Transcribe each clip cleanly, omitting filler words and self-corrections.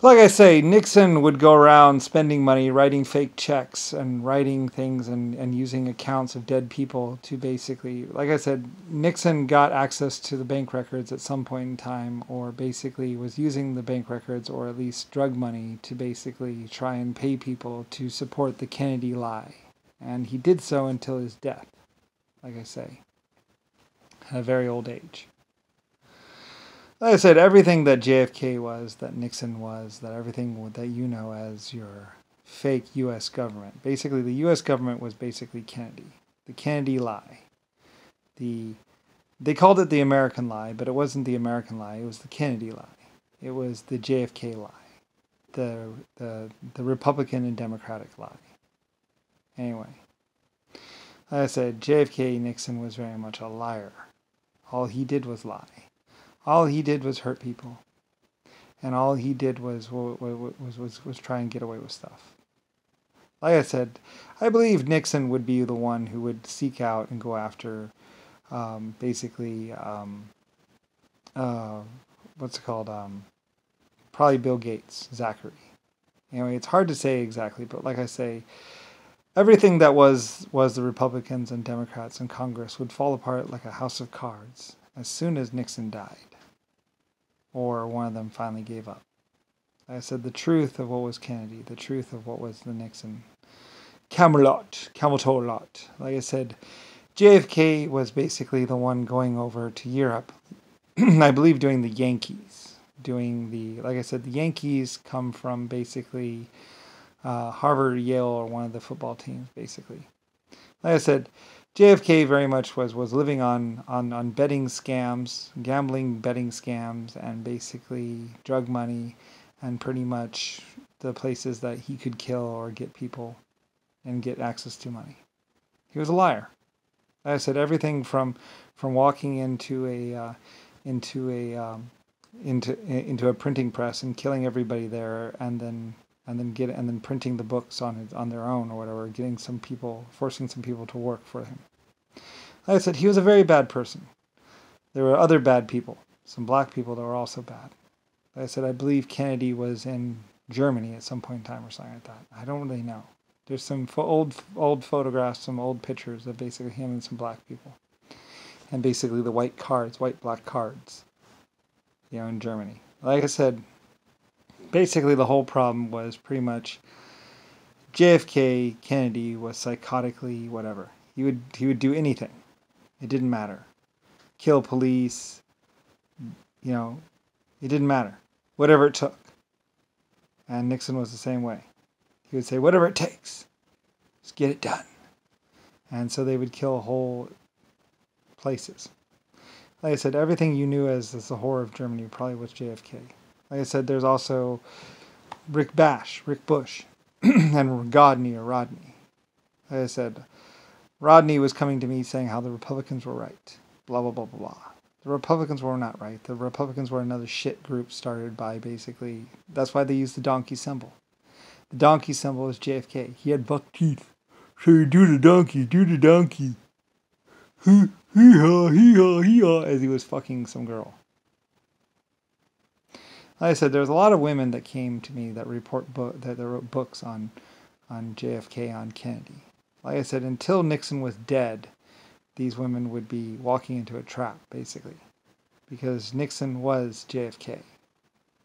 Like I say, Nixon would go around spending money, writing fake checks and writing things and using accounts of dead people to basically, like I said, Nixon got access to the bank records at some point in time, or basically was using the bank records or at least drug money to basically try and pay people to support the Kennedy lie. And he did so until his death, like I say, at a very old age. Like I said, everything that JFK was, that Nixon was, that everything that you know as your fake U.S. government. Basically, the U.S. government was basically Kennedy. The Kennedy lie. They called it the American lie, but it wasn't the American lie. It was the Kennedy lie. It was the JFK lie. The Republican and Democratic lie. Anyway, like I said, JFK Nixon was very much a liar. All he did was lie. All he did was hurt people, and all he did was try and get away with stuff. Like I said, I believe Nixon would be the one who would seek out and go after, basically, what's it called? Probably Bill Gates, Zachary. Anyway, it's hard to say exactly, but like I say, everything that was the Republicans and Democrats in Congress would fall apart like a house of cards as soon as Nixon died, or one of them finally gave up. Like I said, the truth of what was Kennedy, the truth of what was the Nixon camel toe lot. Like I said, JFK was basically the one going over to Europe, I believe doing the Yankees. Like I said, the Yankees come from basically Harvard, Yale, or one of the football teams, basically. Like I said, JFK very much was living on betting scams, gambling betting scams, and basically drug money, and pretty much the places that he could kill or get people and get access to money. He was a liar. Like I said, everything from walking into a printing press and killing everybody there, and then printing the books on their own or whatever, forcing some people to work for him. Like I said, he was a very bad person. There were other bad people, some black people that were also bad. Like I said, I believe Kennedy was in Germany at some point in time or something like that. I don't really know. There's some old photographs, some old pictures of basically him and some black people, and basically the white black cards, in Germany. Like I said, basically the whole problem was pretty much JFK Kennedy was psychotically whatever. He would do anything. It didn't matter. Kill police, it didn't matter. Whatever it took. And Nixon was the same way. He would say, whatever it takes, just get it done. And so they would kill whole places. Like I said, everything you knew as the horror of Germany probably was JFK. Like I said, there's also Rick Bush, and Rodney. Like I said, Rodney was coming to me saying how the Republicans were right. Blah, blah, blah, blah, blah. The Republicans were not right. The Republicans were another shit group started by basically, that's why they used the donkey symbol. The donkey symbol is JFK. He had buck teeth. So you do the donkey. Hee-haw, hee-haw, hee-haw, as he was fucking some girl. Like I said, there's a lot of women that came to me that that wrote books on JFK, on Kennedy. Like I said, until Nixon was dead, these women would be walking into a trap, basically. Because Nixon was JFK.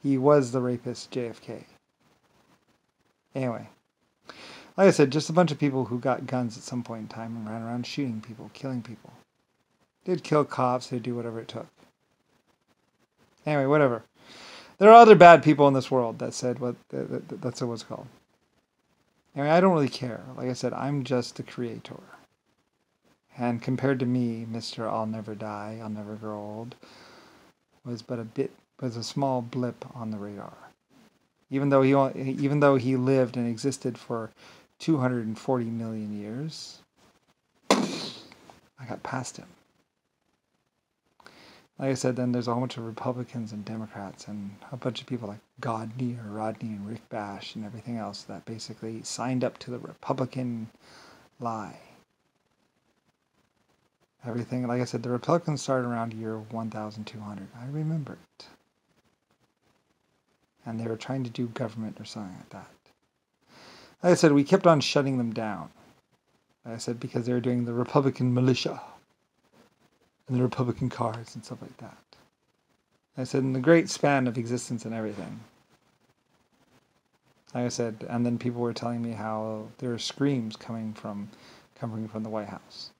He was the rapist JFK. Anyway, like I said, just a bunch of people who got guns at some point in time and ran around shooting people, killing people. They'd kill cops, they'd do whatever it took. Anyway, whatever. There are other bad people in this world that said that's what's called. Anyway, I don't really care. Like I said, I'm just the creator. And compared to me, Mr. I'll Never Die, I'll Never Grow Old, was a small blip on the radar. Even though he lived and existed for 240 million years, I got past him. Like I said, then there's a whole bunch of Republicans and Democrats and a bunch of people like Rodney and Rick Bash and everything else that basically signed up to the Republican lie. Everything, like I said, the Republicans started around year 1200. I remember it. and they were trying to do government or something like that. Like I said, we kept on shutting them down. Like I said, because they were doing the Republican militia and the Republican cars and stuff like that. Like I said, in the great span of existence and everything. Like I said, and then people were telling me how there were screams coming from the White House,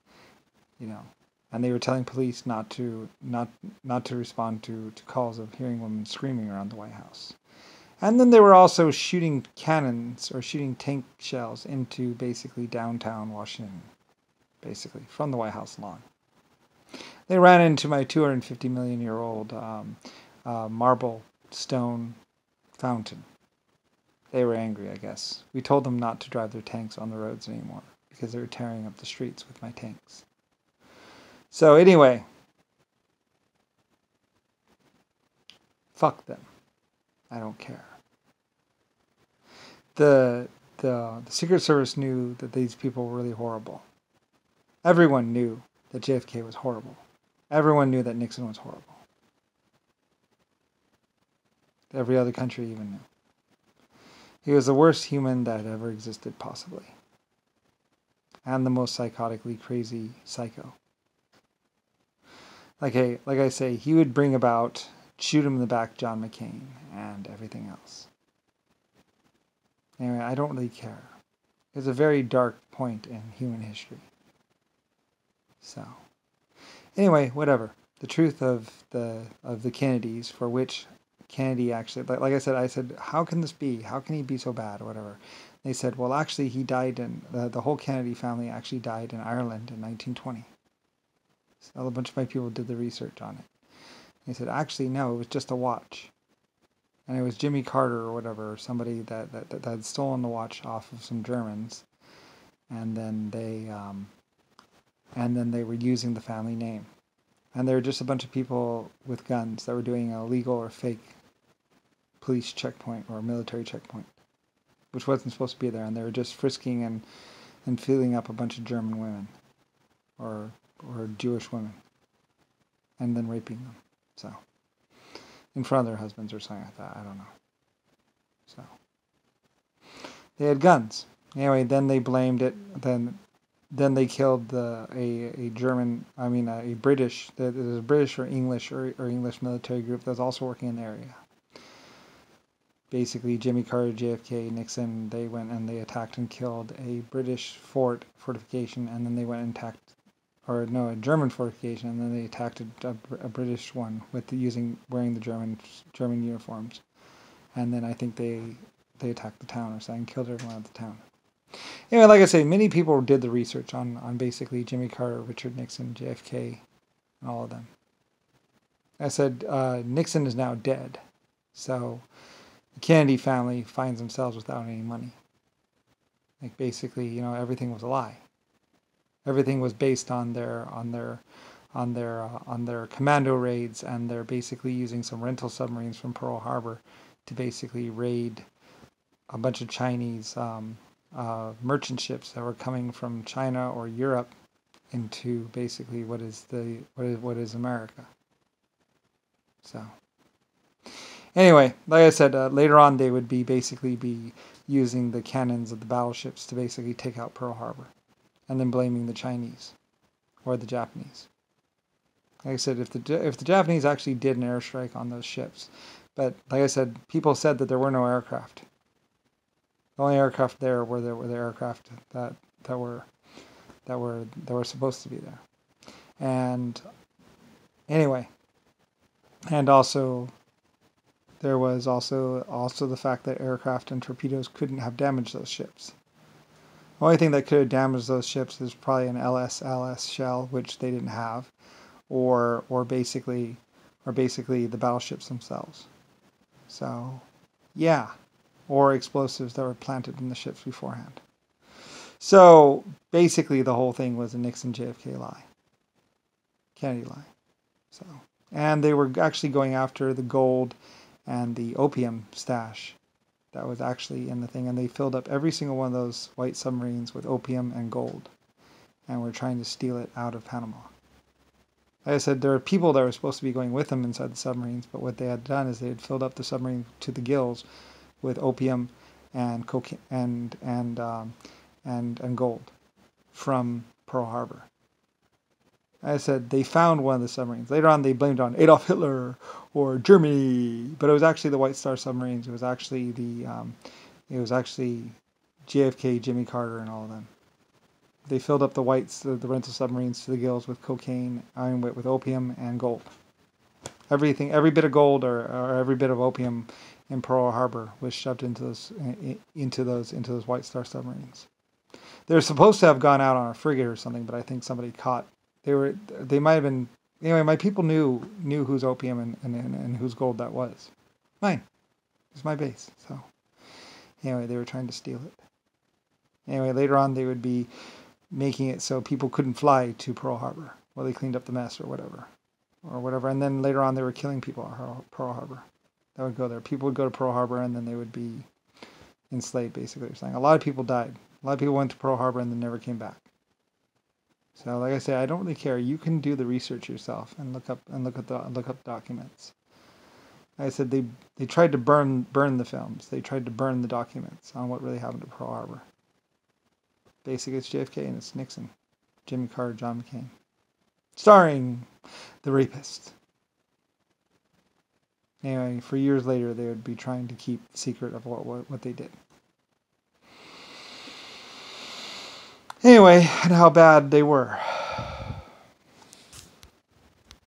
and they were telling police not to respond to calls of hearing women screaming around the White House. And then they were also shooting cannons or shooting tank shells into basically downtown Washington, basically from the White House lawn. They ran into my 250 million year old marble stone fountain. They were angry, I guess. We told them not to drive their tanks on the roads anymore because they were tearing up the streets with my tanks. So anyway, fuck them. I don't care. The Secret Service knew that these people were really horrible. Everyone knew that JFK was horrible. Everyone knew that Nixon was horrible. Every other country even knew. He was the worst human that had ever existed, possibly. And the most psychotically crazy psycho. Like I say, he would bring about shoot him in the back John McCain and everything else. Anyway, I don't really care. It's a very dark point in human history. So, anyway, whatever. The truth of the Kennedys, for which Kennedy actually, like I said, how can this be? How can he be so bad or whatever? They said, well, actually, he died in, the whole Kennedy family actually died in Ireland in 1920. So a bunch of my people did the research on it. They said, actually, no, it was just a watch. And it was Jimmy Carter or whatever, or somebody that had stolen the watch off of some Germans. And then they were using the family name. And there were just a bunch of people with guns that were doing a legal or fake police checkpoint or military checkpoint, which wasn't supposed to be there. And they were just frisking and filling up a bunch of German women or Jewish women and then raping them. So, in front of their husbands or something like that. I don't know. So, they had guns. Anyway, then they blamed it. Then they killed a British, there's a British or English military group that was also working in the area. Basically, Jimmy Carter, JFK, Nixon, they went and they attacked and killed a British fortification, and then they went and attacked, a German fortification, and then they attacked a British one wearing the German uniforms, and then I think they attacked the town or something, killed everyone at the town. Anyway, like I say, many people did the research on basically Jimmy Carter, Richard Nixon, JFK, and all of them. I said Nixon is now dead, so the Kennedy family finds themselves without any money. Like basically, everything was a lie. Everything was based on their commando raids, and they're basically using some rental submarines from Pearl Harbor to basically raid a bunch of Chinese merchant ships that were coming from China or Europe into basically what is America. So anyway, like I said, later on they would be using the cannons of the battleships to basically take out Pearl Harbor, and then blaming the Chinese or the Japanese. Like I said, if the Japanese actually did an airstrike on those ships, but like I said, people said that there were no aircraft. The only aircraft there were the aircraft that were supposed to be there. And anyway, and also there was also the fact that aircraft and torpedoes couldn't have damaged those ships. The only thing that could have damaged those ships is probably an LS shell, which they didn't have, or basically the battleships themselves. So, yeah. Or explosives that were planted in the ships beforehand. So basically the whole thing was a Nixon JFK lie. Kennedy lie. So, and they were actually going after the gold and the opium stash that was actually in the thing, and they filled up every single one of those white submarines with opium and gold, and were trying to steal it out of Panama. Like I said, there are people that were supposed to be going with them inside the submarines, but what they had done is they had filled up the submarine to the gills with opium and cocaine and gold from Pearl Harbor. I said they found one of the submarines. Later on, they blamed it on Adolf Hitler or Germany, but it was actually the White Star submarines. It was actually JFK, Jimmy Carter, and all of them. They filled up the rental submarines to the gills with cocaine, with opium and gold. Everything, every bit of gold or every bit of opium in Pearl Harbor was shoved into those White Star submarines. They were supposed to have gone out on a frigate or something, but I think somebody caught. They might have been. Anyway, my people knew whose opium and whose gold that was. Mine. It was my base. So anyway, they were trying to steal it. Anyway, later on they would be making it so people couldn't fly to Pearl Harbor while they cleaned up the mess or whatever. And then later on they were killing people at Pearl Harbor. That would go there. People would go to Pearl Harbor and then they would be enslaved, basically. They're saying a lot of people died. A lot of people went to Pearl Harbor and then never came back. So, like I say, I don't really care. You can do the research yourself and look up documents. Like I said, they tried to burn the films. They tried to burn the documents on what really happened to Pearl Harbor. Basically, it's JFK and it's Nixon, Jimmy Carter, John McCain, starring the rapist. Anyway, for years later, they would be trying to keep the secret of what they did. Anyway, and how bad they were.